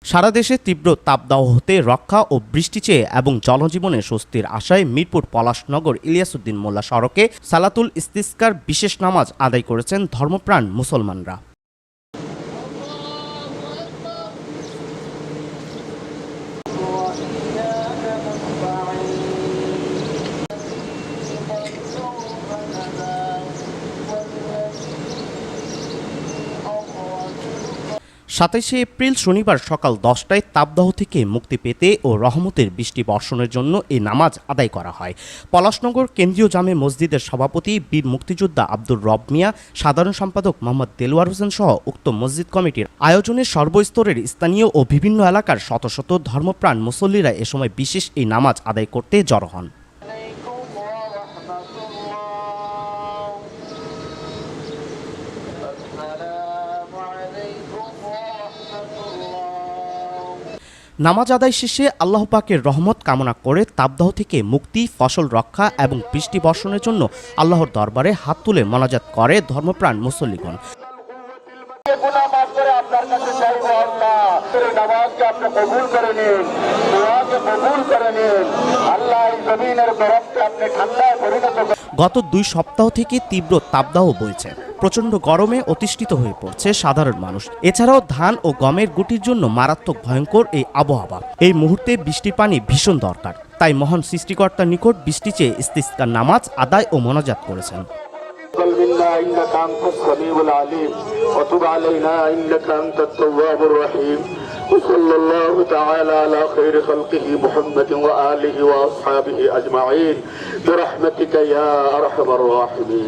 সারা দেশে তীব্র তাপদাহ হতে রক্ষা ও বৃষ্টি চেয়ে এবং জনজীবনে স্বস্তির আশায় মিরপুর পলাশনগর ইলিয়াসউদ্দিন মোল্লা সড়কে সালাতুল ইস্তিসকার বিশেষ নামাজ আদায় করেছেন ধর্মপ্রাণ মুসলমানরা। সাতাইশে এপ্রিল শনিবার সকাল 10টায় তাপদাহ থেকে মুক্তি পেতে ও রহমতের বৃষ্টি বর্ষণের জন্য এই নামাজ আদায় করা হয়। পলাশনগর কেন্দ্রীয় জামে মসজিদের সভাপতি বীর মুক্তিযোদ্ধা আব্দুর রব মিয়া, সাধারণ সম্পাদক মোহাম্মদ দেলোয়ার হোসেন সহ উক্ত মসজিদ কমিটির আয়োজনে সর্বস্তরের স্থানীয় ও বিভিন্ন এলাকার শত শত ধর্মপ্রাণ মুসল্লিরা এ সময় বিশেষ এই নামাজ আদায় করতে জড়ো হন। নামাজ আদায় শেষে আল্লাহ পাকের রহমত কামনা করে তাপদাহ থেকে মুক্তি, ফসল রক্ষা এবং বৃষ্টি বর্ষণের জন্য আল্লাহর দরবারে হাত তুলে মোনাজাত করে ধর্মপ্রাণ মুসল্লিগণ। গত 2 সপ্তাহ থেকে তীব্র তাপদাহ বইছে। প্রচণ্ড গরমে অতিষ্ঠিত হয়ে পড়ছে সাধারণ মানুষ। এছাড়াও ধান ও গমের গুটির জন্য মারাত্মক ভয়ঙ্কর এই আবহাওয়া। এই মুহূর্তে বৃষ্টির পানি ভীষণ দরকার। তাই মহান সৃষ্টিকর্তার নিকট বৃষ্টি চেয়ে ইস্তিসকার নামাজ আদায় ও মোনাজাত করেছেন। وصلى الله تعالى على خير خلقه محمد وآله وأصحابه أجمعين برحمتك يا أرحم الراحمين।